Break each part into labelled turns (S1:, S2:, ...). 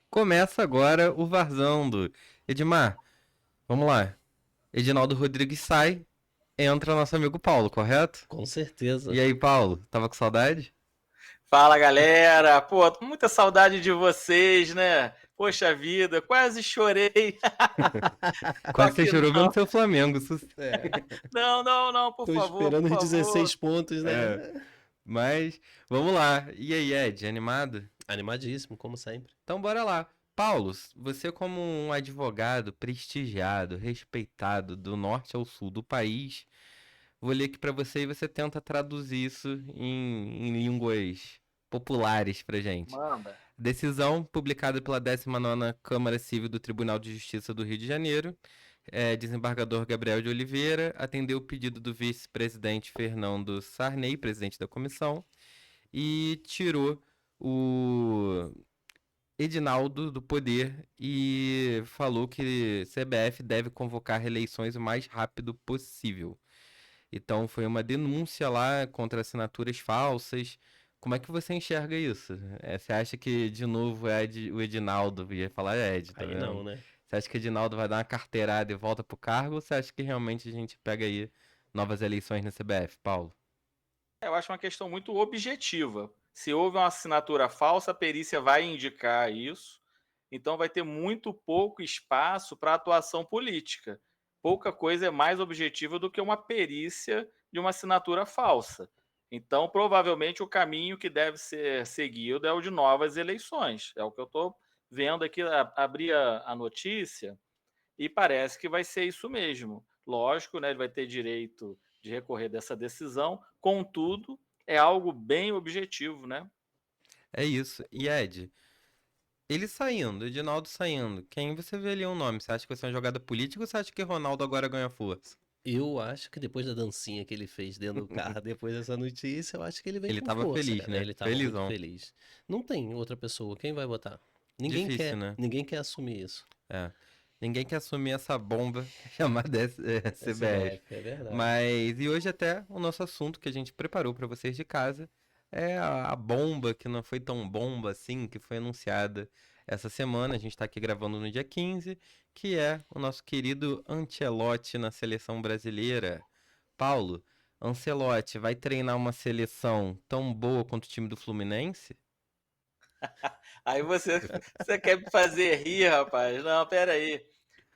S1: Começa agora o Varzando. Edmar, vamos lá. Edinaldo Rodrigues sai, entra nosso amigo Paulo, correto?
S2: Com
S1: E
S2: certeza.
S1: aí, Paulo, tava com saudade?
S3: Fala galera, pô, tô com muita saudade de vocês, né? Poxa vida, quase chorei. Só
S1: Quase você
S3: que
S1: chorou vendo
S3: não,
S1: seu Flamengo.
S2: É,
S3: não, por
S2: tô
S3: favor,
S2: esperando
S3: por
S2: os
S3: favor.
S2: 16 pontos, né?
S1: É, mas vamos lá. E aí, Ed, animado?
S2: Animadíssimo, como sempre.
S1: Então bora lá. Paulo, você como um advogado prestigiado, respeitado do norte ao sul do país, vou ler aqui pra você e você tenta traduzir isso em línguas populares pra gente.
S3: Manda.
S1: Decisão publicada pela 19ª Câmara Civil do Tribunal de Justiça do Rio de Janeiro. Desembargador Gabriel de Oliveira atendeu o pedido do vice-presidente Fernando Sarney, presidente da comissão, e tirou o Edinaldo do poder e falou que CBF deve convocar eleições o mais rápido possível. Então foi uma denúncia lá contra assinaturas falsas. Como é que você enxerga isso? Você acha que, de novo, o Edinaldo, ia falar Ed, tá
S2: Aí
S1: vendo?
S2: não, né?
S1: Você acha que o Edinaldo vai dar uma carteirada e volta pro cargo? Ou você acha que realmente a gente pega aí novas eleições na CBF, Paulo?
S3: Eu acho uma questão muito objetiva. Se houve uma assinatura falsa, a perícia vai indicar isso. Então vai ter muito pouco espaço para atuação política. Pouca coisa é mais objetiva do que uma perícia de uma assinatura falsa. Então, provavelmente, o caminho que deve ser seguido é o de novas eleições. É o que eu estou vendo aqui, abrir a notícia, e parece que vai ser isso mesmo. Lógico, né, ele vai ter direito de recorrer dessa decisão, contudo, é algo bem objetivo, né?
S1: É isso. E Ed, ele saindo, Edinaldo saindo, quem você vê ali um nome? Você acha que vai ser uma jogada política ou você acha que Ronaldo agora ganha força?
S2: Eu acho que depois da dancinha que ele fez dentro do carro, depois dessa notícia, eu acho que ele vem
S1: Ele
S2: com
S1: tava
S2: força,
S1: feliz,
S2: cara.
S1: né?
S2: Ele tava muito
S1: Felizão.
S2: feliz. Não tem outra pessoa. Quem vai votar? Ninguém
S1: Difícil,
S2: quer,
S1: né?
S2: ninguém quer assumir isso.
S1: É. Ninguém quer assumir essa bomba chamada
S2: É
S1: CBF.
S2: CBF, é verdade.
S1: Mas, e hoje até o nosso assunto que a gente preparou para vocês de casa é a bomba que não foi tão bomba assim, que foi anunciada essa semana. A gente está aqui gravando no dia 15, que é o nosso querido Ancelotti na seleção brasileira. Paulo, Ancelotti vai treinar uma seleção tão boa quanto o time do Fluminense?
S3: Aí você quer me fazer rir, rapaz? Não, pera aí.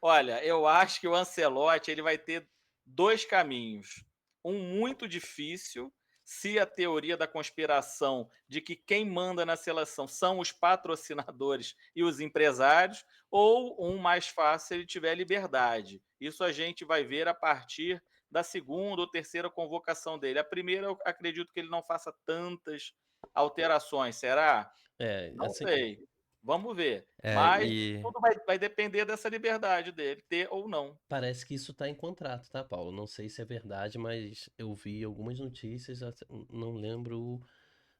S3: Olha, eu acho que o Ancelotti ele vai ter dois caminhos. Um muito difícil, se a teoria da conspiração de que quem manda na seleção são os patrocinadores e os empresários, ou um mais fácil se ele tiver liberdade. Isso a gente vai ver a partir da segunda ou terceira convocação dele. A primeira, eu acredito que ele não faça tantas alterações, será?
S2: É,
S3: Não
S2: assim,
S3: sei. Vamos ver.
S1: É,
S3: Mas
S1: e
S3: tudo vai depender dessa liberdade dele, ter ou não.
S2: parece que isso tá em contrato, tá, Paulo? Não sei se é verdade, mas eu vi algumas notícias, não lembro.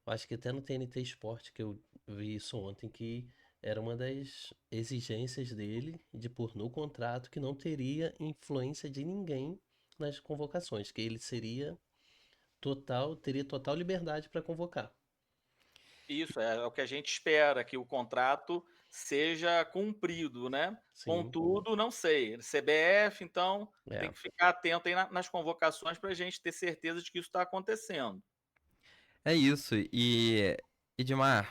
S2: Acho que até no TNT Esporte que eu vi isso ontem, que era uma das exigências dele de pôr no contrato que não teria influência de ninguém nas convocações, que ele teria total liberdade para convocar.
S3: Isso é o que a gente espera, que o contrato seja cumprido, né?
S2: Sim,
S3: Contudo, não sei. CBF, então, tem
S2: é.
S3: que ficar atento aí nas convocações para a gente ter certeza de que isso está acontecendo.
S1: é isso. E Edmar,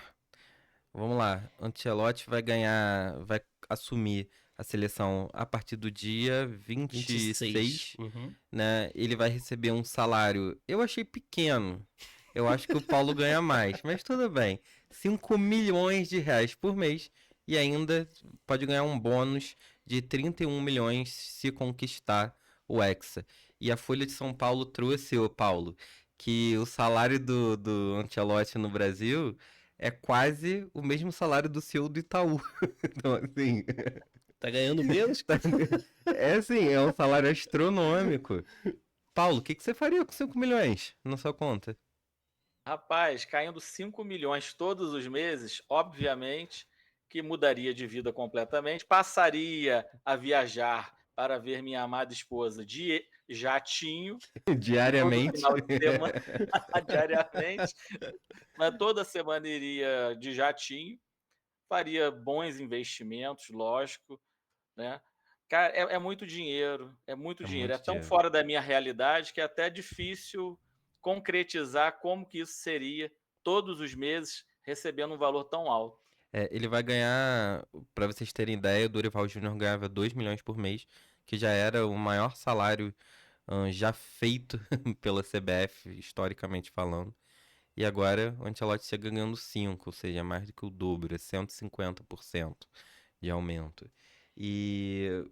S1: vamos lá. Ancelotti vai ganhar, vai assumir a seleção a partir do dia vinte e
S2: 26.
S1: seis,
S2: Uhum.
S1: né? Ele vai receber um salário, eu achei pequeno. Eu acho que o Paulo ganha mais, mas tudo bem. 5 milhões de reais por mês e ainda pode ganhar um bônus de 31 milhões se conquistar o Hexa. E a Folha de São Paulo trouxe, ô Paulo, que o salário do Ancelotti no Brasil é quase o mesmo salário do CEO do Itaú. Então, assim,
S2: Tá ganhando menos?
S1: é assim, é um salário astronômico. Paulo, o que que você faria com 5 milhões na sua conta?
S3: Rapaz, caindo 5 milhões todos os meses, obviamente que mudaria de vida completamente, passaria a viajar para ver minha amada esposa de jatinho, todo
S1: Diariamente?
S3: final de semana, diariamente, mas toda semana iria de jatinho, faria bons investimentos, lógico, né? Cara, é muito dinheiro, é muito
S1: É
S3: dinheiro. É
S1: muito
S3: tão
S1: dinheiro.
S3: fora da minha realidade que é até difícil concretizar como que isso seria todos os meses recebendo um valor tão alto.
S1: Ele vai ganhar, pra vocês terem ideia, o Dorival Júnior ganhava 2 milhões por mês, que já era o maior salário já feito pela CBF, historicamente falando. E agora o Ancelotti chega ganhando 5, ou seja, mais do que o dobro, é 150% de aumento. E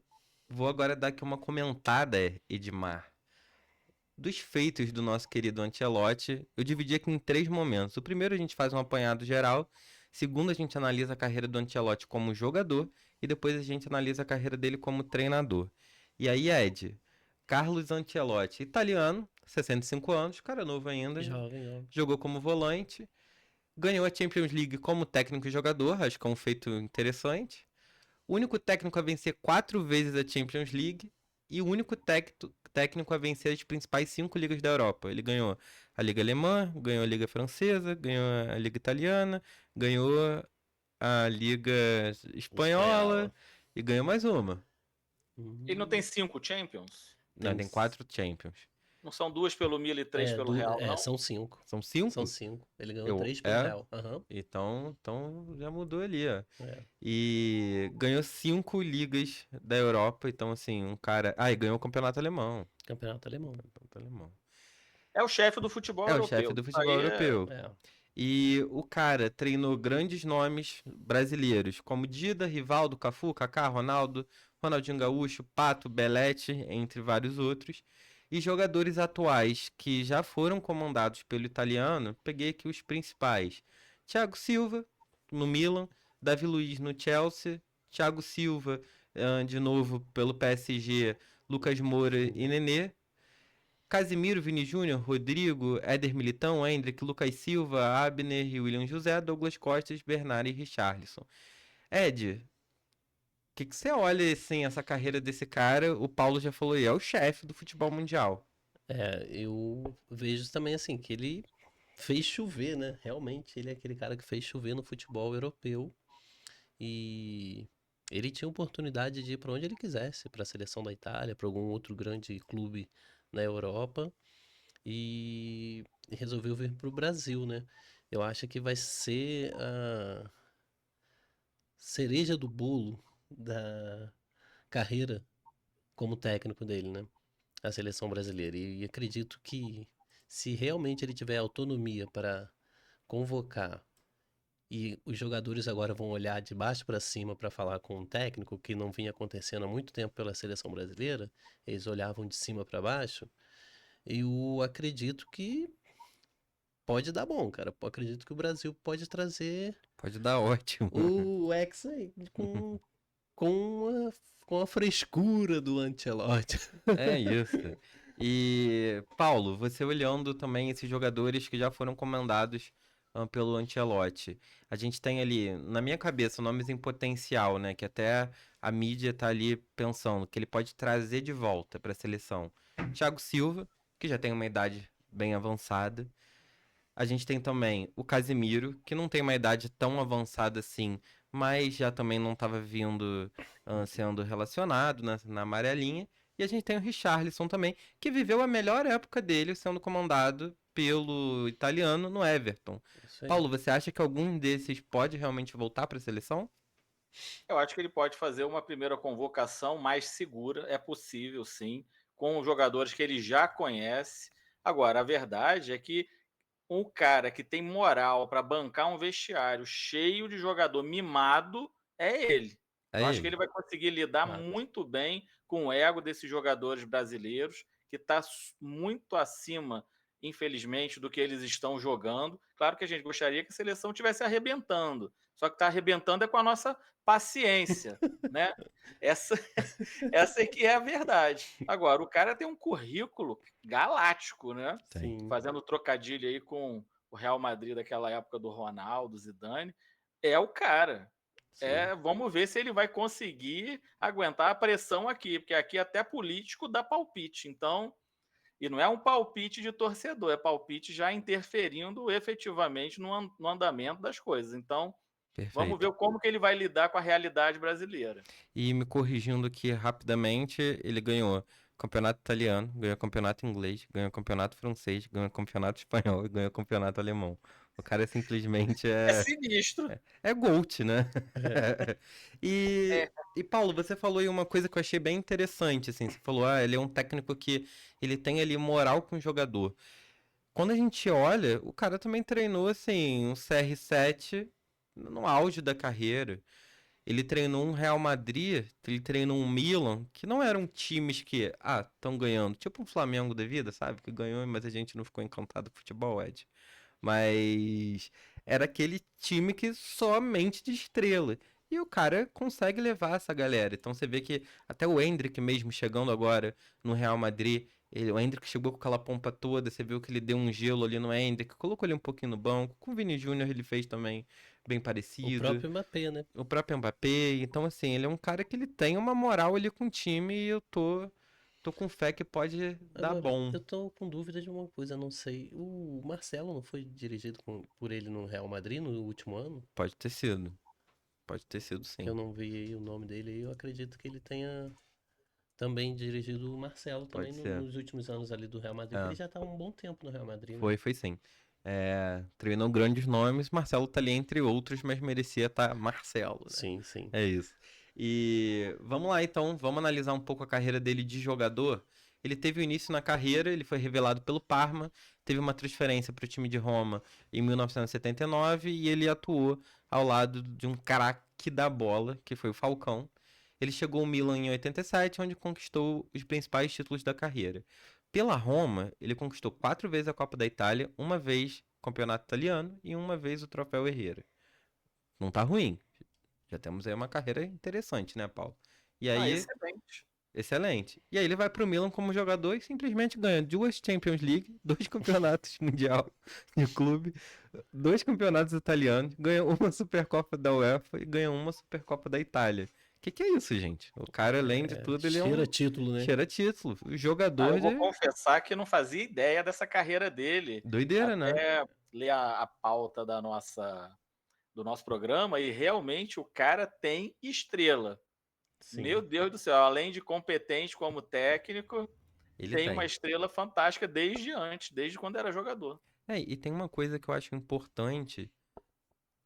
S1: vou agora dar aqui uma comentada, Edmar, dos feitos do nosso querido Ancelotti. Eu dividi aqui em 3 momentos. O primeiro a gente faz um apanhado geral, segundo a gente analisa a carreira do Ancelotti como jogador e depois a gente analisa a carreira dele como treinador. E aí, Ed, Carlos Ancelotti, italiano, 65 anos, cara novo ainda,
S2: Jovem, jovem.
S1: jogou como volante, ganhou a Champions League como técnico e jogador, acho que é um feito interessante. O único técnico a vencer 4 vezes a Champions League e o único técnico a vencer as principais 5 ligas da Europa. Ele ganhou a Liga Alemã, ganhou a Liga Francesa, ganhou a Liga Italiana, ganhou a Liga Espanhola
S2: Espanhola.
S1: e ganhou mais uma.
S3: Ele não tem 5 Champions?
S1: Não, tem 4 Champions.
S3: Não são 2 pelo Milan e 3 pelo Real, não?
S2: São 5.
S1: São
S2: São
S1: 5?
S2: 5. Ele ganhou 3 pelo
S1: É?
S2: Real. Aham.
S1: Então já mudou ali, ó.
S2: É.
S1: E ganhou 5 ligas da Europa. Então, assim, um cara. Ah, e ganhou o campeonato alemão.
S2: Campeonato alemão.
S1: Campeonato alemão.
S3: É o chefe do futebol
S1: É o chefe
S3: europeu.
S1: do
S3: Isso
S1: futebol
S3: aí
S1: europeu.
S2: É.
S1: E o cara treinou grandes nomes brasileiros, como Dida, Rivaldo, Cafu, Kaká, Ronaldo, Ronaldinho Gaúcho, Pato, Belete, entre vários outros. E jogadores atuais que já foram comandados pelo italiano, peguei aqui os principais. Thiago Silva, no Milan, Davi Luiz no Chelsea, Thiago Silva, de novo pelo PSG, Lucas Moura e Nenê. Casimiro, Vini Júnior, Rodrigo, Éder Militão, Endrick, Lucas Silva, Abner e William José, Douglas Costas, Bernard e Richarlison. Ed, o que você olha assim, essa carreira desse cara? O Paulo já falou aí, é o chefe do futebol mundial.
S2: Eu vejo também assim que ele fez chover, né? Realmente, ele é aquele cara que fez chover no futebol europeu e ele tinha oportunidade de ir para onde ele quisesse, para a seleção da Itália, para algum outro grande clube na Europa e resolveu vir para o Brasil, né? Eu acho que vai ser a cereja do bolo da carreira como técnico dele, né? A seleção brasileira. E acredito que se realmente ele tiver autonomia para convocar e os jogadores agora vão olhar de baixo para cima para falar com um técnico que não vinha acontecendo há muito tempo pela seleção brasileira, eles olhavam de cima para baixo. Eu acredito que pode dar bom, cara. Eu acredito que o Brasil pode trazer
S1: Pode dar ótimo.
S2: o Hexa com a, com a frescura do Ancelotti.
S1: É isso. E, Paulo, você olhando também esses jogadores que já foram comandados pelo Ancelotti. A gente tem ali, na minha cabeça, nomes em potencial, né? Que até a mídia tá ali pensando que ele pode trazer de volta para a seleção. Thiago Silva, que já tem uma idade bem avançada. A gente tem também o Casemiro, que não tem uma idade tão avançada assim, mas já também não estava vindo sendo relacionado na amarelinha. E a gente tem o Richarlison também, que viveu a melhor época dele sendo comandado pelo italiano no Everton.
S2: Isso aí.
S1: Paulo, você acha que algum desses pode realmente voltar para a seleção?
S3: Eu acho que ele pode fazer uma primeira convocação mais segura, é possível sim, com os jogadores que ele já conhece. Agora, a verdade é que um cara que tem moral para bancar um vestiário cheio de jogador mimado é ele.
S1: É
S3: Eu acho que
S1: ele.
S3: ele vai conseguir lidar
S2: Fato.
S3: muito bem com o ego desses jogadores brasileiros, que está muito acima, infelizmente, do que eles estão jogando. Claro que a gente gostaria que a seleção estivesse arrebentando, só que está arrebentando é com a nossa paciência, né? Essa, essa é que é a verdade. Agora, o cara tem um currículo galáctico, né?
S1: Tem.
S2: Sim.
S3: Fazendo trocadilho aí com o Real Madrid daquela época do Ronaldo, Zidane, é o cara.
S2: Sim.
S3: Vamos ver se ele vai conseguir aguentar a pressão aqui, porque aqui até político dá palpite. Então, e não é um palpite de torcedor, é palpite já interferindo efetivamente no andamento das coisas. Então, Vamos
S1: Perfeito.
S3: ver como que ele vai lidar com a realidade brasileira.
S1: E me corrigindo aqui rapidamente, ele ganhou campeonato italiano, ganhou campeonato inglês, ganhou campeonato francês, ganhou campeonato espanhol e ganhou campeonato alemão. O cara simplesmente
S3: É sinistro.
S1: é GOAT, né? E,
S3: É.
S1: e Paulo, você falou aí uma coisa que eu achei bem interessante, assim, você falou, ele é um técnico que ele tem ali moral com o jogador. Quando a gente olha, o cara também treinou, assim, um CR7 no auge da carreira. Ele treinou um Real Madrid, ele treinou um Milan, que não eram times que, estão ganhando. Tipo um Flamengo da vida, sabe? Que ganhou, mas a gente não ficou encantado com o futebol, Ed. Mas era aquele time que somente de estrela. E o cara consegue levar essa galera. Então você vê que até o Endrick mesmo chegando agora no Real Madrid, o Endrick chegou com aquela pompa toda, você viu que ele deu um gelo ali no Endrick, colocou ele um pouquinho no banco. Com o Vini Júnior ele fez também bem
S2: O
S1: parecido.
S2: próprio Mbappé, né?
S1: O próprio Mbappé. Então assim, ele é um cara que ele tem uma moral ali com o time e eu tô com fé que pode dar
S2: Agora,
S1: bom.
S2: eu tô com dúvida de uma coisa, não sei. O Marcelo não foi dirigido por ele no Real Madrid no último ano?
S1: Pode ter sido. Pode ter sido
S2: Que eu
S1: sim.
S2: não vi aí o nome dele aí. Eu acredito que ele tenha também dirigido o Marcelo também
S1: Pode ser.
S2: nos últimos anos ali do Real Madrid, que
S1: É.
S2: ele já tá há um bom tempo no Real Madrid, né?
S1: Foi sim. Treinou grandes nomes, Marcelo tá ali entre outros, mas merecia estar Marcelo, né?
S2: Sim, sim.
S1: É isso. E vamos lá então, vamos analisar um pouco a carreira dele de jogador. Ele teve o início na carreira, ele foi revelado pelo Parma, teve uma transferência para o time de Roma em 1979 e ele atuou ao lado de um craque da bola, que foi o Falcão. Ele chegou ao Milan em 87, onde conquistou os principais títulos da carreira. Pela Roma, ele conquistou 4 vezes a Copa da Itália, uma vez o Campeonato Italiano e uma vez o Troféu Herrera. Não tá ruim. Já temos aí uma carreira interessante, né, Paulo? E aí,
S3: Excelente.
S1: excelente. E aí ele vai pro Milan como jogador e simplesmente ganha 2 Champions League, 2 campeonatos mundial de clube, 2 campeonatos italianos, ganha uma Supercopa da UEFA e ganha uma Supercopa da Itália. Que é isso, gente? O cara, além de tudo, ele é um
S2: Cheira título, né?
S1: cheira título. O
S3: Eu
S1: jogador
S3: vou
S1: de
S3: confessar que não fazia ideia dessa carreira dele.
S1: doideira, né?
S3: Até ler a pauta do nosso programa e realmente o cara tem estrela.
S2: Sim.
S3: Meu Deus do céu, além de competente como técnico,
S1: Ele
S3: tem
S1: tem.
S3: uma estrela fantástica desde quando era jogador.
S1: E tem uma coisa que eu acho importante.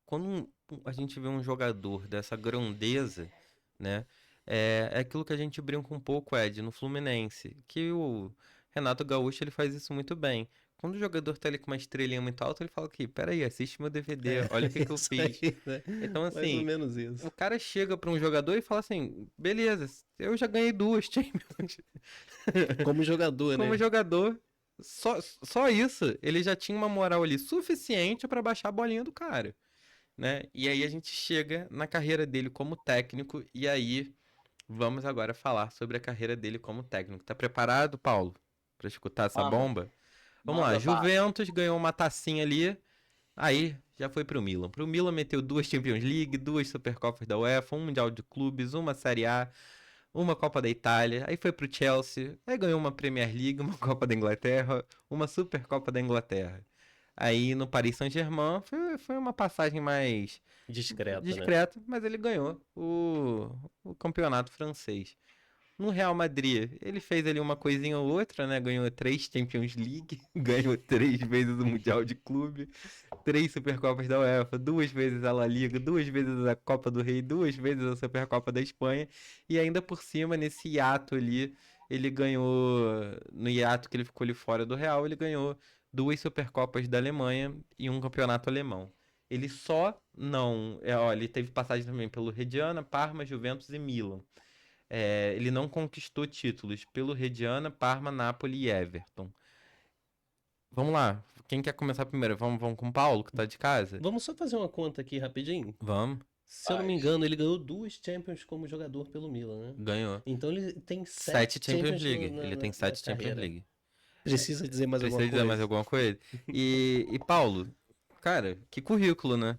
S1: Quando a gente vê um jogador dessa grandeza, né? É aquilo que a gente brinca um pouco, Ed, no Fluminense, que o Renato Gaúcho ele faz isso muito bem. Quando o jogador tá ali com uma estrelinha muito alta, ele fala aqui, peraí, assiste meu DVD, olha o que eu
S2: Isso
S1: fiz.
S2: aí, né?
S1: Então,
S2: Mais ou
S1: assim,
S2: menos isso.
S1: o cara chega pra um jogador e fala assim, beleza, eu já ganhei 2 Champions.
S2: Como jogador,
S1: Como
S2: né?
S1: jogador, só isso, ele já tinha uma moral ali suficiente pra baixar a bolinha do cara, né? E aí a gente chega na carreira dele como técnico e aí vamos agora falar sobre a carreira dele como técnico. Tá preparado, Paulo, pra escutar essa
S3: Manda,
S1: bomba? Vamos lá,
S3: manda bala.
S1: Juventus ganhou uma tacinha ali, aí já foi pro Milan. Pro Milan meteu 2 Champions League, 2 Supercopas da UEFA, um Mundial de Clubes, uma Série A, uma Copa da Itália, aí foi pro Chelsea, aí ganhou uma Premier League, uma Copa da Inglaterra, uma Supercopa da Inglaterra. Aí no Paris Saint-Germain foi uma passagem mais
S2: Discreto, né?
S1: discreta, mas ele ganhou o campeonato francês. No Real Madrid, ele fez ali uma coisinha ou outra, né? Ganhou 3 Champions League, ganhou 3 vezes o Mundial de Clube, 3 Supercopas da UEFA, 2 vezes a La Liga, 2 vezes a Copa do Rei, 2 vezes a Supercopa da Espanha, e ainda por cima, nesse hiato ali, ele ganhou, no hiato que ele ficou ali fora do Real, ele ganhou 2 Supercopas da Alemanha e um campeonato alemão. Ele só não. Ele teve passagem também pelo Reggiana, Parma, Juventus e Milan. Ele não conquistou títulos pelo Reggiana, Parma, Napoli e Everton. Vamos lá. Quem quer começar primeiro? Vamos com o Paulo, que tá de casa?
S2: Vamos só fazer uma conta aqui rapidinho.
S1: Vamos.
S2: Se eu não me engano, ele ganhou 2 Champions como jogador pelo Milan, né?
S1: Ganhou.
S2: Então ele tem
S1: 7
S2: 7
S1: Champions
S2: Champions
S1: League. Ele tem 7 Champions
S2: carreira.
S1: League.
S2: Precisa dizer mais
S1: Precisa
S2: alguma
S1: dizer mais
S2: coisa?
S1: alguma coisa? E Paulo, cara, que currículo, né?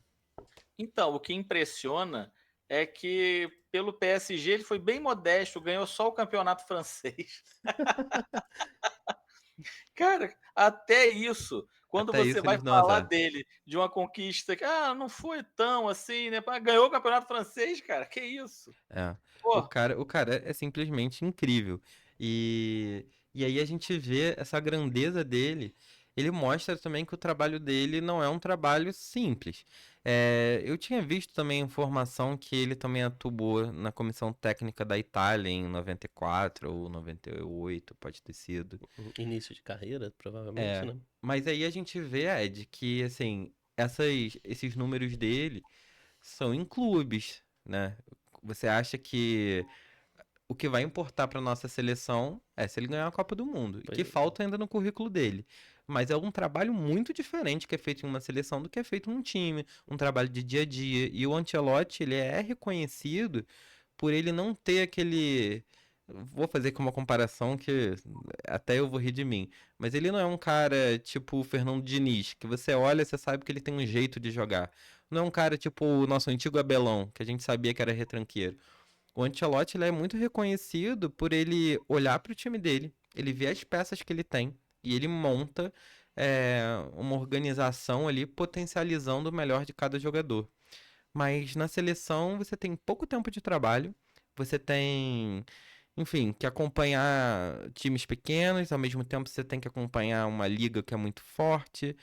S3: Então, o que impressiona é que pelo PSG ele foi bem modesto, ganhou só o campeonato francês. Cara, até isso. Quando
S1: Até
S3: você
S1: isso
S3: vai
S1: eles dão
S3: falar
S1: azar.
S3: dele, de uma conquista que não foi tão assim, né? Ganhou o campeonato francês, cara. Que isso?
S1: É.
S3: Pô,
S1: O cara é simplesmente incrível. E, e aí a gente vê essa grandeza dele. Ele mostra também que o trabalho dele não é um trabalho simples. Eu tinha visto também informação que ele também atuou na comissão técnica da Itália em 94 ou 98, pode ter sido.
S2: Início de carreira, provavelmente,
S1: É,
S2: né?
S1: mas aí a gente vê, Ed, que assim, esses números dele são em clubes, né? Você acha que o que vai importar para nossa seleção é se ele ganhar a Copa do Mundo, e
S2: Pois
S1: que
S2: é.
S1: falta ainda no currículo dele. Mas é um trabalho muito diferente que é feito em uma seleção do que é feito num time, um trabalho de dia a dia. E o Ancelotti, ele é reconhecido por ele não ter aquele. Vou fazer com uma comparação que até eu vou rir de mim. Mas ele não é um cara tipo o Fernando Diniz, que você olha e você sabe que ele tem um jeito de jogar. Não é um cara tipo o nosso antigo Abelão, que a gente sabia que era retranqueiro. O Ancelotti ele é muito reconhecido por ele olhar para o time dele, ele vê as peças que ele tem e ele monta uma organização ali potencializando o melhor de cada jogador. Mas na seleção você tem pouco tempo de trabalho, você tem, enfim, que acompanhar times pequenos, ao mesmo tempo você tem que acompanhar uma liga que é muito forte,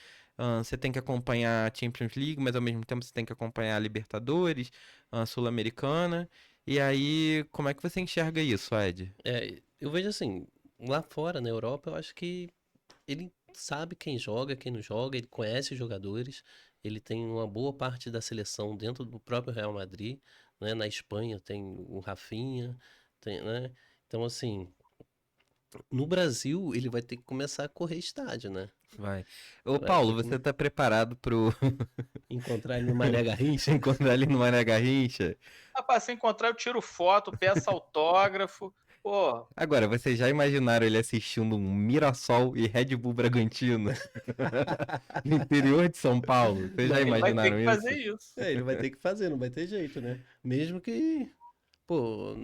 S1: você tem que acompanhar a Champions League, mas ao mesmo tempo você tem que acompanhar a Libertadores, a Sul-Americana. E aí, como é que você enxerga isso, Ed?
S2: Eu vejo assim, lá fora, na Europa, eu acho que ele sabe quem joga, quem não joga, ele conhece os jogadores, ele tem uma boa parte da seleção dentro do próprio Real Madrid, né? Na Espanha tem o Rafinha, tem, né? Então, assim, no Brasil ele vai ter que começar a correr estádio, né?
S1: Vai. Ô,
S2: Vai ter
S1: Paulo,
S2: que
S1: você tá preparado pro
S2: encontrar ele no Mané Garrincha.
S1: encontrar ele no Mané Garrincha?
S3: rapaz, se encontrar, eu tiro foto, peço autógrafo. Pô,
S1: Agora, vocês já imaginaram ele assistindo um Mirassol e Red Bull Bragantino no interior de São Paulo? Vocês já
S2: Não,
S3: ele vai ter
S1: imaginaram
S3: que fazer
S1: isso?
S3: isso.
S2: ele vai ter que fazer, não vai ter jeito, né? Mesmo que, pô,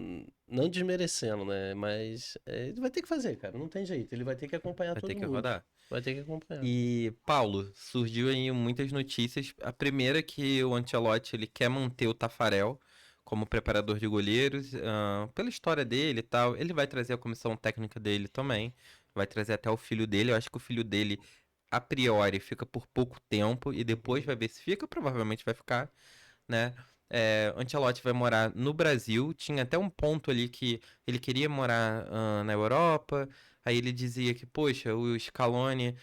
S2: não desmerecendo, né? Mas ele vai ter que fazer, cara, não tem jeito. Ele vai ter que acompanhar
S1: Vai ter
S2: todo
S1: que
S2: mundo.
S1: rodar.
S2: Vai ter que acompanhar.
S1: E, Paulo, surgiu aí muitas notícias. A primeira é que o Ancelotti ele quer manter o Tafarel como preparador de goleiros, pela história dele e tal. Ele vai trazer a comissão técnica dele também. Vai trazer até o filho dele. Eu acho que o filho dele, a priori, fica por pouco tempo e depois vai ver se fica. Provavelmente vai ficar, né? Ancelotti vai morar no Brasil. Tinha até um ponto ali que ele queria morar na Europa. Aí ele dizia que, poxa, o Scaloni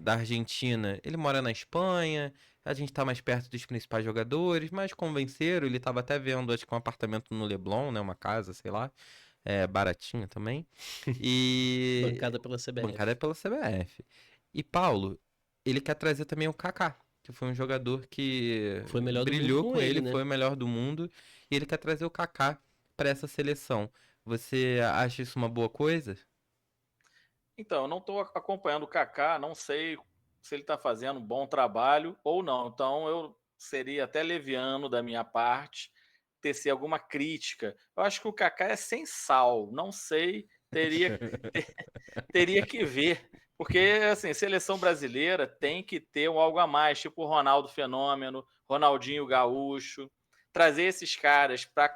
S1: da Argentina, ele mora na Espanha. A gente tá mais perto dos principais jogadores, mas convenceram. Ele tava até vendo, acho que um apartamento no Leblon, né? Uma casa, sei lá. Baratinha também. E
S2: Bancada pela
S1: bancada é
S2: CBF.
S1: pela CBF. E Paulo, ele quer trazer também o Kaká, que foi um jogador que
S2: Foi melhor do mundo
S1: brilhou
S2: com
S1: com
S2: ele,
S1: ele,
S2: né?
S1: foi o melhor do mundo, e ele quer trazer o Kaká para essa seleção. Você acha isso uma boa coisa?
S3: Então, eu não estou acompanhando o Kaká, não sei se ele está fazendo um bom trabalho ou não. Então, eu seria até leviano da minha parte tecer alguma crítica. Eu acho que o Kaká é sem sal, não sei, teria que ver. Porque, assim, seleção brasileira tem que ter um algo a mais, tipo o Ronaldo Fenômeno, Ronaldinho Gaúcho, trazer esses caras para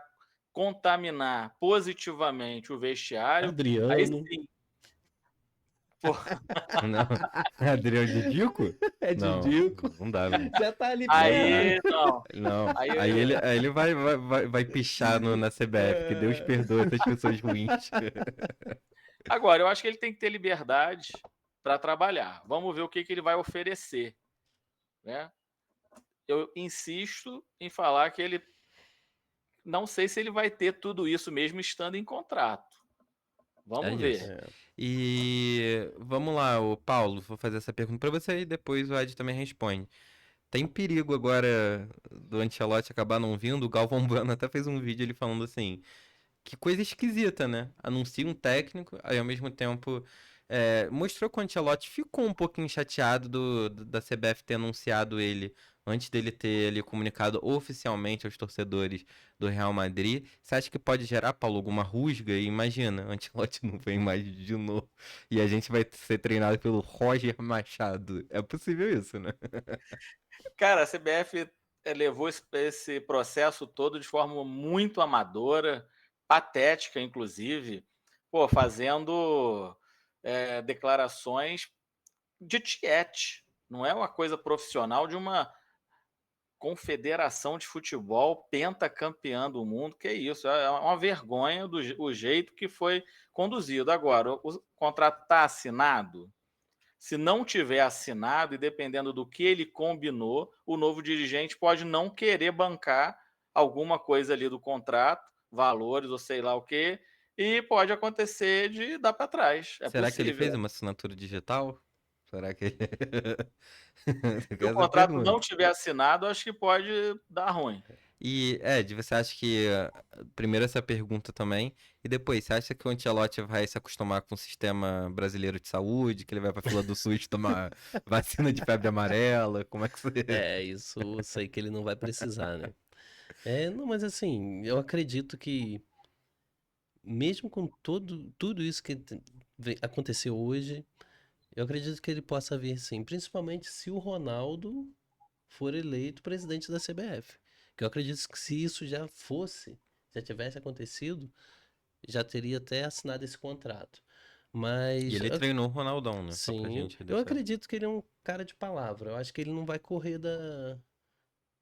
S3: contaminar positivamente o vestiário. Aí
S2: Adriano.
S3: sim, pô,
S1: Não. Adriano Didico?
S2: É
S1: Não,
S2: Didico.
S1: não dá, não.
S2: Já tá ali perto.
S1: Não,
S3: aí não.
S1: não.
S3: Aí
S1: Aí ele vai pichar na CBF, que Deus perdoa essas pessoas ruins.
S3: agora, eu acho que ele tem que ter liberdade para trabalhar. Vamos ver o que ele vai oferecer, né? Eu insisto em falar que ele não sei se ele vai ter tudo isso mesmo estando em contrato.
S1: É
S3: Vamos ver.
S1: isso. E vamos lá, o Paulo, vou fazer essa pergunta pra você e depois o Ed também responde. Tem perigo agora do Ancelotti acabar não vindo? O Galvão Bueno até fez um vídeo ele falando assim, que coisa esquisita, né? Anuncia um técnico, aí ao mesmo tempo mostrou que o Ancelotti ficou um pouquinho chateado da CBF ter anunciado ele antes dele ter ali comunicado oficialmente aos torcedores do Real Madrid, você acha que pode gerar, Paulo, alguma rusga? E imagina, Ancelotti não vem mais de novo e a gente vai ser treinado pelo Roger Machado. É possível isso, né?
S3: Cara, a CBF levou esse processo todo de forma muito amadora, patética, inclusive, pô, fazendo declarações de tiete. Não é uma coisa profissional de uma confederação de futebol pentacampeã do mundo, que é isso, é uma vergonha o jeito que foi conduzido. Agora, o contrato está assinado? Se não tiver assinado, e dependendo do que ele combinou, o novo dirigente pode não querer bancar alguma coisa ali do contrato, valores ou sei lá o quê, e pode acontecer de dar para trás. É
S1: Será que ele fez
S3: possível.
S1: uma assinatura digital? Será que ele...
S3: Se o
S1: Essa é a
S3: contrato
S1: pergunta.
S3: não tiver assinado, acho que pode dar ruim.
S1: E, Ed, você acha que. Primeiro essa pergunta também. E depois, você acha que o Ancelotti vai se acostumar com o sistema brasileiro de saúde? Que ele vai pra fila do SUS tomar vacina de febre amarela? Como é que você.
S2: Isso eu sei que ele não vai precisar, né? Não, mas assim, eu acredito que mesmo com tudo isso que aconteceu hoje, eu acredito que ele possa vir sim, principalmente se o Ronaldo for eleito presidente da CBF. Que eu acredito que se isso já tivesse acontecido, já teria até assinado esse contrato.
S1: E
S2: Mas,
S1: ele treinou o Ronaldão, né? Só pra
S2: sim,
S1: gente
S2: eu
S1: deixar.
S2: acredito que ele é um cara de palavra. Eu acho que ele não vai correr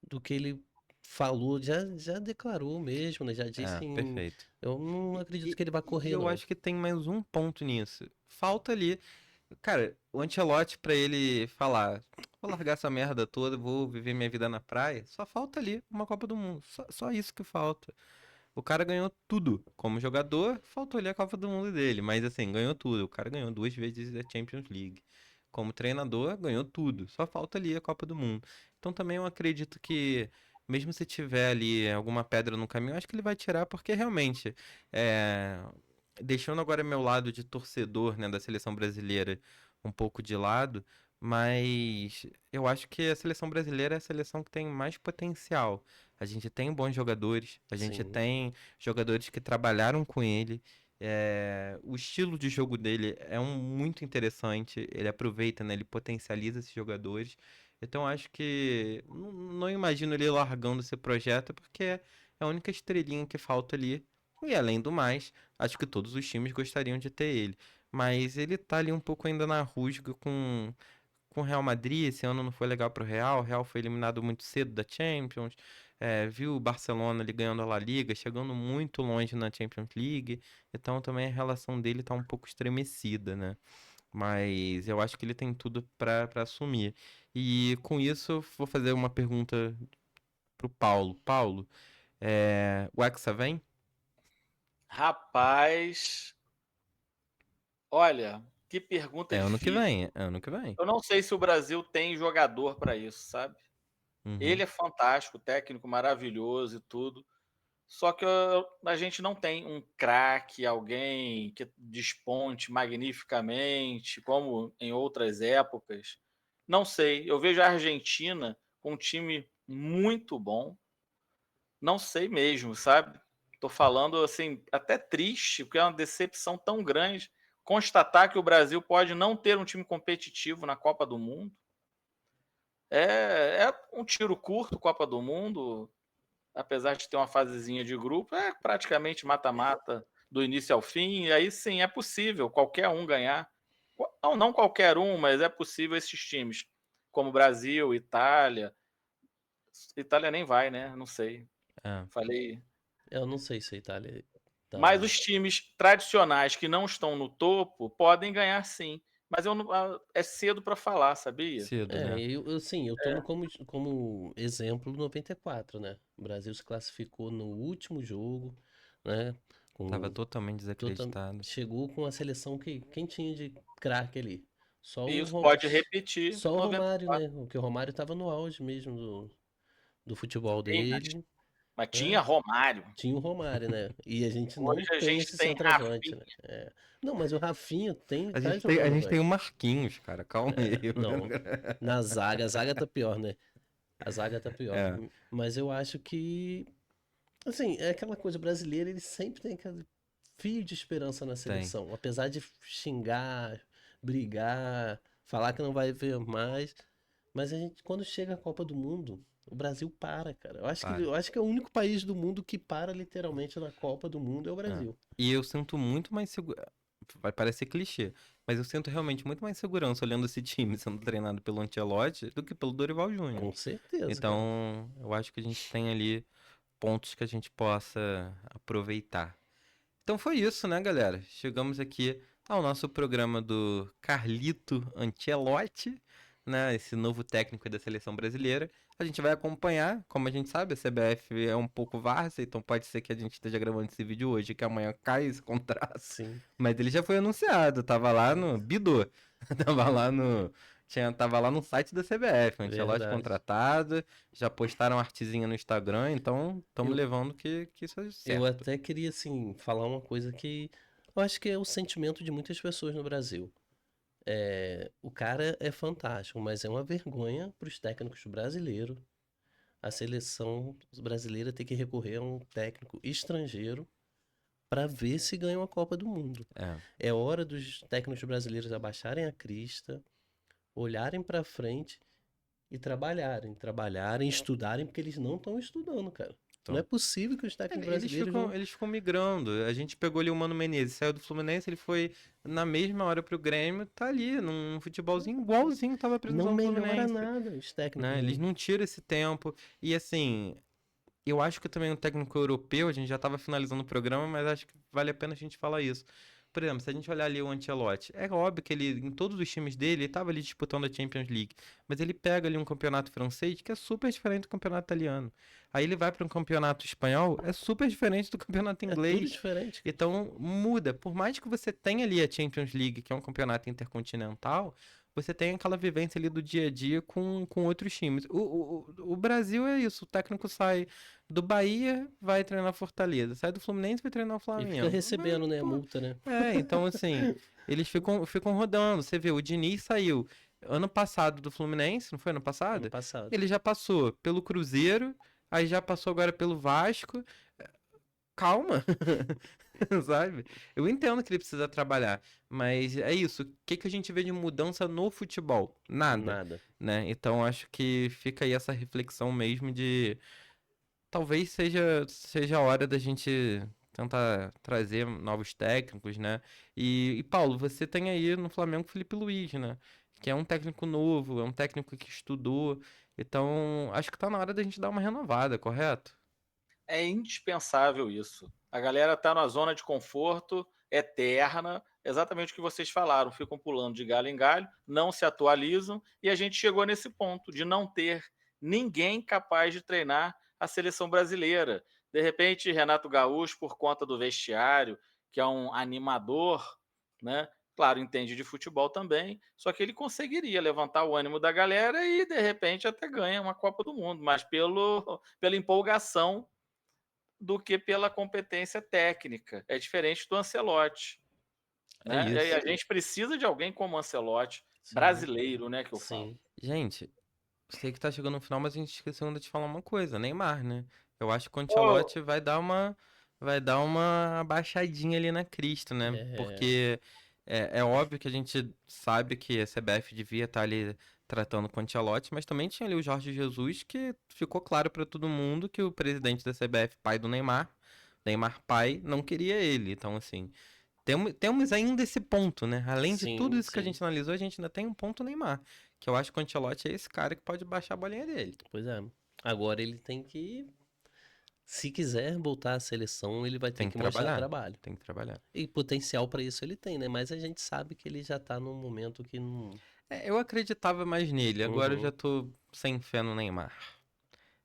S2: do que ele falou, já declarou mesmo, né? Já disse em.
S1: Perfeito.
S2: Eu não
S1: E,
S2: acredito
S1: e-
S2: que ele vai
S1: e
S2: correr,
S1: eu
S2: não.
S1: acho que tem mais um ponto nisso. Falta ali. Cara, o Ancelotti, pra ele falar, vou largar essa merda toda, vou viver minha vida na praia, só falta ali uma Copa do Mundo. Só isso que falta. O cara ganhou tudo. Como jogador, faltou ali a Copa do Mundo dele. Mas assim, ganhou tudo. O cara ganhou 2 vezes a Champions League. Como treinador, ganhou tudo. Só falta ali a Copa do Mundo. Então também eu acredito que, mesmo se tiver ali alguma pedra no caminho, eu acho que ele vai tirar, porque realmente, é, deixando agora meu lado de torcedor, né, da seleção brasileira um pouco de lado, mas eu acho que a seleção brasileira é a seleção que tem mais potencial. A gente tem bons jogadores, a gente
S2: Sim,
S1: tem jogadores que trabalharam com ele. O estilo de jogo dele é muito interessante. Ele aproveita, né? Ele potencializa esses jogadores. Então acho que não imagino ele largando esse projeto, porque é a única estrelinha que falta ali. E além do mais, acho que todos os times gostariam de ter ele. Mas ele tá ali um pouco ainda na rusga com o Real Madrid. Esse ano não foi legal pro Real. O Real foi eliminado muito cedo da Champions. Viu o Barcelona ali ganhando a La Liga, chegando muito longe na Champions League. Então também a relação dele tá um pouco estremecida, né? Mas eu acho que ele tem tudo pra assumir. E com isso, eu vou fazer uma pergunta pro Paulo. Paulo, o Hexa vem?
S3: Rapaz, olha, que pergunta
S1: É ano que
S3: difícil.
S1: vem, é ano que vem.
S3: Eu não sei se o Brasil tem jogador para isso, sabe?
S1: Uhum.
S3: Ele é fantástico, técnico maravilhoso e tudo. Só que a gente não tem um craque, alguém que desponte magnificamente, como em outras épocas. Não sei. Eu vejo a Argentina com um time muito bom. Não sei mesmo, sabe? Tô falando assim, até triste, porque é uma decepção tão grande constatar que o Brasil pode não ter um time competitivo na Copa do Mundo. É um tiro curto, Copa do Mundo, apesar de ter uma fasezinha de grupo, é praticamente mata-mata do início ao fim, e aí sim é possível qualquer um ganhar. Não qualquer um, mas é possível esses times, como Brasil, Itália. Itália nem vai, né? Não sei.
S1: É.
S3: Falei.
S2: eu não sei se a Itália
S3: Mas
S2: tá.
S3: os times tradicionais que não estão no topo podem ganhar sim. Mas é cedo para falar, sabia?
S1: Cedo, né?
S2: Sim, eu tomo como exemplo o 94, né? O Brasil se classificou no último jogo, né?
S1: Tava
S2: Com,
S1: totalmente
S2: total,
S1: desacreditado.
S2: chegou com a seleção que quem tinha de craque ali? Só
S3: E
S2: o,
S3: isso
S2: Ro-
S3: pode repetir
S2: só o Romário,
S3: 94.
S2: né? Porque o Romário estava no auge mesmo do futebol
S3: Sim,
S2: dele,
S3: mas
S2: né?
S3: tinha Romário.
S2: Tinha o Romário, né? E a gente
S3: Hoje
S2: não
S3: a
S2: tem
S3: gente
S2: esse
S3: tem
S2: centroavante, né?
S3: Rafinha.
S2: Não, mas o Rafinha
S1: A
S2: tá
S1: gente tem, a
S2: jogando
S1: gente tem
S2: bem.
S1: o Marquinhos, cara. Calma aí.
S2: Não, na zaga, a zaga tá pior, né? A zaga tá pior.
S1: É.
S2: Mas eu acho que, assim, é aquela coisa brasileira, ele sempre tem aquele fio de esperança na
S1: Tem.
S2: seleção. Apesar de xingar, brigar, falar que não vai ver mais. Mas a gente, quando chega a Copa do Mundo, o Brasil para, cara.
S1: Para.
S2: Eu acho que é o único país do mundo que para literalmente na Copa do Mundo é o
S1: É.
S2: Brasil.
S1: E eu sinto muito mais segurança. Vai parecer clichê, mas eu sinto realmente muito mais segurança olhando esse time sendo treinado pelo Ancelotti do que pelo Dorival Júnior.
S2: Com certeza, cara.
S1: Então, eu acho que a gente tem ali pontos que a gente possa aproveitar. Então foi isso, né, galera? Chegamos aqui ao nosso programa do Carlito Ancelotti, né? Esse novo técnico da seleção brasileira. A gente vai acompanhar, como a gente sabe, a CBF é um pouco várzea, então pode ser que a gente esteja gravando esse vídeo hoje e que amanhã caia esse contrato.
S2: Sim.
S1: Mas ele já foi anunciado, tava lá no Bidô, tava lá no site da CBF, o Ancelotti
S2: Verdade.
S1: contratado, já postaram artezinha no Instagram, então estamos
S2: Eu-
S1: levando que isso é
S2: Eu
S1: certo.
S2: até queria, assim, falar uma coisa que eu acho que é o sentimento de muitas pessoas no Brasil. O cara é fantástico, mas é uma vergonha para os técnicos brasileiros. A seleção brasileira ter que recorrer a um técnico estrangeiro para ver se ganha uma Copa do Mundo.
S1: É.
S2: É hora dos técnicos brasileiros abaixarem a crista, olharem para frente e trabalharem, estudarem, porque eles não estão estudando, cara.
S1: Então,
S2: Não é possível que os técnicos brasileiros não...
S1: eles ficam migrando. A gente pegou ali o Mano Menezes, saiu do Fluminense, ele foi na mesma hora pro Grêmio, tá ali, num futebolzinho igualzinho tava apresentando
S2: Não
S1: no
S2: melhora
S1: Fluminense.
S2: nada os técnicos.
S1: Né? Eles não tiram esse tempo. E assim, eu acho que também um técnico europeu, a gente já tava finalizando o programa, mas acho que vale a pena a gente falar isso. Por exemplo, se a gente olhar ali o Ancelotti, é óbvio que ele, em todos os times dele, ele tava ali disputando a Champions League, mas ele pega ali um campeonato francês que é super diferente do campeonato italiano. Aí ele vai para um campeonato espanhol, é super diferente do campeonato
S2: É tudo
S1: inglês.
S2: diferente.
S1: Então muda. Por mais que você tenha ali a Champions League, que é um campeonato intercontinental, você tem aquela vivência ali do dia a dia com outros times. O Brasil é isso, o técnico sai do Bahia, vai treinar Fortaleza, sai do Fluminense, vai treinar o
S2: E
S1: Flamengo.
S2: fica recebendo, né, a
S1: Pô,
S2: multa, né?
S1: então assim, eles ficam rodando. Você vê, o Diniz saiu ano passado do Fluminense, não foi ano passado?
S2: Ano passado.
S1: Ele já passou pelo Cruzeiro, aí já passou agora pelo Vasco. Calma, sabe? Eu entendo que ele precisa trabalhar, mas é isso. O que a gente vê de mudança no futebol? Nada, né? Então acho que fica aí essa reflexão mesmo de talvez seja a hora da gente tentar trazer novos técnicos, né? E Paulo, você tem aí no Flamengo o Felipe Luiz, né? Que é um técnico novo, é um técnico que estudou. Então acho que tá na hora da gente dar uma renovada, correto?
S3: É indispensável isso. A galera está na zona de conforto eterna, exatamente o que vocês falaram, ficam pulando de galho em galho, não se atualizam, e a gente chegou nesse ponto de não ter ninguém capaz de treinar a seleção brasileira. De repente, Renato Gaúcho, por conta do vestiário, que é um animador, né? Claro, entende de futebol também, só que ele conseguiria levantar o ânimo da galera e, de repente, até ganha uma Copa do Mundo, mas pela empolgação do que pela competência técnica. É diferente do Ancelotti.
S1: É
S3: Né? E
S1: isso.
S3: a gente precisa de alguém como Ancelotti,
S2: Sim.
S3: brasileiro, né? Que eu falo.
S2: Sim.
S1: Gente, sei que tá chegando no final, mas a gente esqueceu ainda de falar uma coisa, Neymar, né? Eu acho que o
S3: Pô,
S1: Ancelotti vai dar uma baixadinha ali na crista, né?
S2: É.
S1: Porque é óbvio que a gente sabe que a CBF devia estar ali tratando com o Ancelotti, mas também tinha ali o Jorge Jesus, que ficou claro pra todo mundo que o presidente da CBF, pai do Neymar, Neymar pai, não queria ele. Então, assim, temos ainda esse ponto, né? Além de tudo
S2: Sim,
S1: isso que a
S2: sim.
S1: gente analisou, a gente ainda tem um ponto Neymar. Que eu acho que o Ancelotti é esse cara que pode baixar a bolinha dele.
S2: Pois é. Agora ele tem que, se quiser voltar à seleção, ele vai ter
S1: Tem
S2: que
S1: que
S2: mostrar
S1: trabalhar.
S2: trabalho.
S1: Tem que trabalhar.
S2: E potencial pra isso ele tem, né? Mas a gente sabe que ele já tá num momento que não.
S1: Eu acreditava mais nele, agora eu
S2: Uhum.
S1: já tô sem fé no Neymar.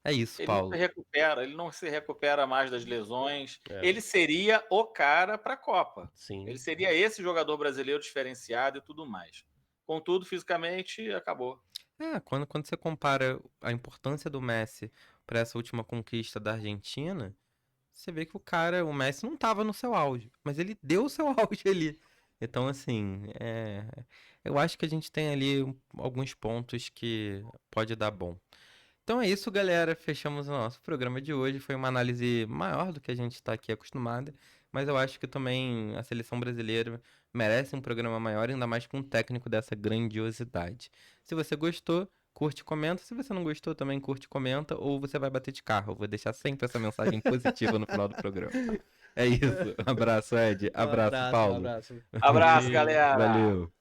S1: É isso,
S3: ele não se
S1: Paulo.
S3: recupera, ele não se recupera mais das lesões.
S2: É.
S3: Ele seria o cara para a Copa.
S2: Sim.
S3: Ele seria esse jogador brasileiro diferenciado e tudo mais. Contudo, fisicamente, acabou.
S1: Quando você compara a importância do Messi para essa última conquista da Argentina, você vê que o Messi não tava no seu auge, mas ele deu o seu auge ali. Então, assim, eu acho que a gente tem ali alguns pontos que pode dar bom. Então é isso, galera. Fechamos o nosso programa de hoje. Foi uma análise maior do que a gente está aqui acostumado, mas eu acho que também a seleção brasileira merece um programa maior, ainda mais com um técnico dessa grandiosidade. Se você gostou, curte e comenta. Se você não gostou, também curte e comenta, ou você vai bater de carro. Eu vou deixar sempre essa mensagem positiva no final do programa. É isso. Um abraço, Ed.
S2: Um
S1: Abraço,
S2: abraço, um
S1: Paulo.
S2: abraço.
S3: Abraço,
S2: Valeu.
S3: galera!
S1: Valeu.